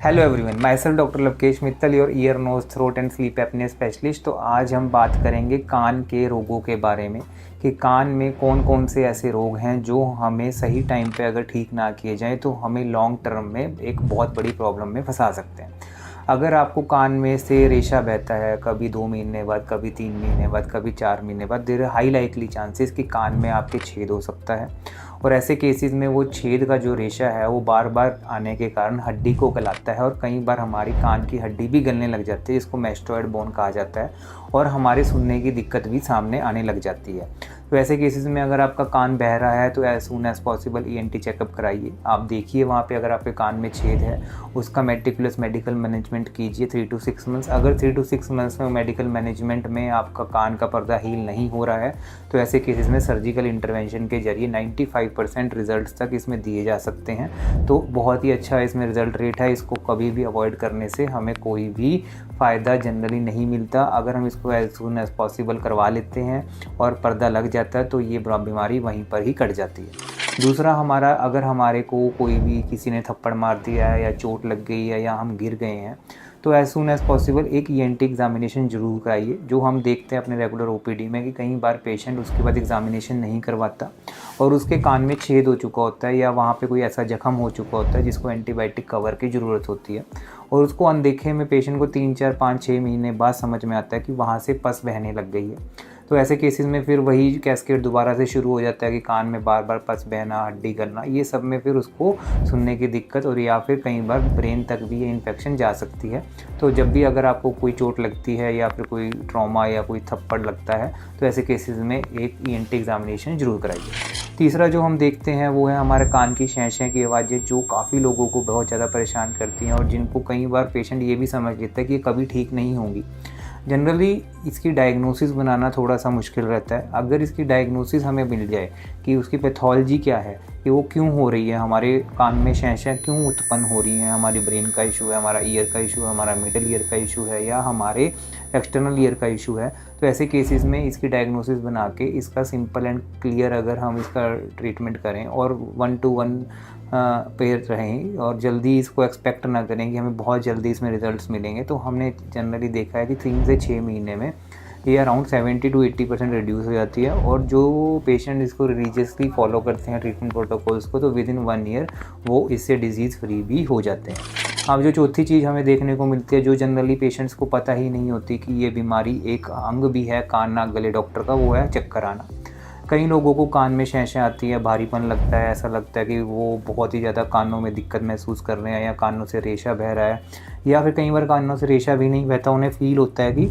Hello everyone, my self doctor Lavkesh Mittal, your ear nose throat and sleep apnoea specialist. तो आज हम बात करेंगे कान के रोगों के बारे में कि कान में कौन कौन से ऐसे रोग हैं जो हमें सही टाइम पे अगर ठीक ना किए जाएं तो हमें लॉन्ग टर्म में एक बहुत बड़ी प्रॉब्लम में फंसा सकते हैं। अगर आपको कान में से रेशा बहता है कभी 2 महीने बाद, कभी 3 महीने बाद, कभी 4 महीने बाद, देयर हाई लाइकली चांसेस कि कान में आपके छेद हो सकता है। और ऐसे केसेस में वो छेद का जो रेशा है वो बार बार आने के कारण हड्डी को गलाता है और कई बार हमारी कान की हड्डी भी गलने लग जाती है, जिसको मैस्टोइड बोन कहा जाता है, और हमारे सुनने की दिक्कत भी सामने आने लग जाती है। तो ऐसे केसेस में अगर आपका कान बह रहा है तो as soon as possible ENT checkup कराइए। आप देखिए वहाँ पे अगर आपके कान में छेद है उसका मेटिकुलस मेडिकल मैनेजमेंट कीजिए 3 to 6 मंथ्स। अगर 3 to 6 मंथ्स में मेडिकल मैनेजमेंट में आपका कान का पर्दा हील नहीं हो रहा है तो ऐसे केसेस में सर्जिकल इंटरवेंशन के जरिए 95% रिजल्ट्स तक इसमें दिए जा सकते हैं। तो बहुत ही अच्छा इसमें रिजल्ट रेट है। इसको कभी भी अवॉइड करने से हमें कोई भी फ़ायदा जनरली नहीं मिलता। अगर हम इसको एज सून एज पॉसिबल करवा लेते हैं और पर्दा लग जाता है तो ये बीमारी वहीं पर ही कट जाती है। दूसरा, अगर हमारे को कोई भी किसी ने थप्पड़ मार दिया है या चोट लग गई है या हम गिर गए हैं तो एज सून एज पॉसिबल एक ईएनटी एग्जामिनेशन जरूर कराइए। जो हम देखते हैं अपने रेगुलर ओपीडी में कि कई बार पेशेंट उसके बाद एग्जामिनेशन नहीं करवाता और उसके कान में छेद हो चुका होता है या वहाँ पे कोई ऐसा जख्म हो चुका होता है जिसको एंटीबायोटिक कवर की ज़रूरत होती है, और उसको अनदेखे में पेशेंट को 3, 4, 5, 6 महीने बाद समझ में आता है कि वहाँ से पस बहने लग गई है। तो ऐसे केसेस में फिर वही कैस्केड दोबारा से शुरू हो जाता है कि कान में बार बार पस बहना, हड्डी गलना, ये सब में फिर उसको सुनने की दिक्कत और या फिर कई बार ब्रेन तक भी ये इन्फेक्शन जा सकती है। तो जब भी अगर आपको कोई चोट लगती है या फिर कोई ट्रॉमा या कोई थप्पड़ लगता है तो ऐसे केसेस में एक ईएनटी एग्जामिनेशन जरूर कराइए। तीसरा जो हम देखते हैं वो है हमारे कान की शैं की आवाज़ें, जो काफ़ी लोगों को बहुत ज़्यादा परेशान करती हैं और जिनको कई बार पेशेंट ये भी समझ लेता है कि ये कभी ठीक नहीं होंगी। जनरली इसकी डायग्नोसिस बनाना थोड़ा सा मुश्किल रहता है। अगर इसकी डायग्नोसिस हमें मिल जाए कि उसकी पैथोलॉजी क्या है, कि वो क्यों हो रही है, हमारे कान में शैं क्यों उत्पन्न हो रही हैं, हमारी ब्रेन का इशू है, हमारा ईयर का इशू है, हमारा मिडल ईयर का इशू है या हमारे एक्सटर्नल ईयर का इशू है, तो ऐसे केसेस में इसकी डायग्नोसिस बना के इसका सिंपल एंड क्लियर अगर हम इसका ट्रीटमेंट करें और 1 to 1 पे रहें और जल्दी इसको एक्सपेक्ट ना करें कि हमें बहुत जल्दी इसमें रिजल्ट्स मिलेंगे, तो हमने जनरली देखा है कि 3 से 6 महीने में ये अराउंड 70 to 80% रिड्यूस हो जाती है। और जो पेशेंट इसको रिलीजियसली फॉलो करते हैं ट्रीटमेंट प्रोटोकॉल्स को तो विद इन 1 ईयर वो इससे डिजीज़ फ्री भी हो जाते हैं। अब जो चौथी चीज़ हमें देखने को मिलती है जो जनरली पेशेंट्स को पता ही नहीं होती कि ये बीमारी एक अंग भी है कान नाक गले डॉक्टर का, वो है चक्कर आना। कई लोगों को कान में शैं आती है, भारीपन लगता है, ऐसा लगता है कि वो बहुत ही ज़्यादा कानों में दिक्कत महसूस कर रहे हैं या कानों से रेशा बह रहा है, या फिर कई बार कानों से रेशा भी नहीं बहता, उन्हें फील होता है कि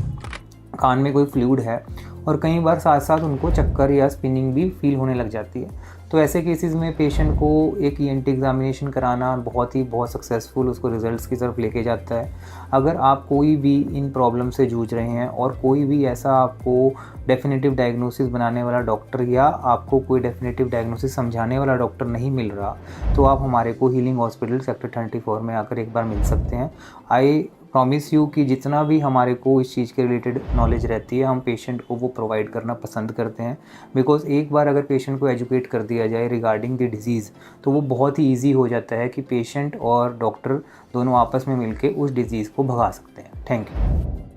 कान में कोई फ्लूइड है, और कई बार साथ साथ उनको चक्कर या स्पिनिंग भी फील होने लग जाती है। तो ऐसे केसेस में पेशेंट को एक ईएनटी एग्जामिनेशन कराना बहुत सक्सेसफुल उसको रिजल्ट्स की तरफ लेके जाता है। अगर आप कोई भी इन प्रॉब्लम से जूझ रहे हैं और कोई भी ऐसा आपको डेफिनेटिव डायग्नोसिस बनाने वाला डॉक्टर या आपको कोई डेफिनेटिव डायग्नोसिस समझाने वाला डॉक्टर नहीं मिल रहा तो आप हमारे को हीलिंग हॉस्पिटल सेक्टर 34 में आकर एक बार मिल सकते हैं। आई प्रॉमिस यू कि जितना भी हमारे को इस चीज़ के रिलेटेड नॉलेज रहती है हम पेशेंट को वो प्रोवाइड करना पसंद करते हैं, बिकॉज़ एक बार अगर पेशेंट को एजुकेट कर दिया जाए रिगार्डिंग द डिज़ीज़ तो वो बहुत ही ईजी हो जाता है कि पेशेंट और डॉक्टर दोनों आपस में मिलकर उस डिज़ीज़ को भगा सकते हैं। Thank you.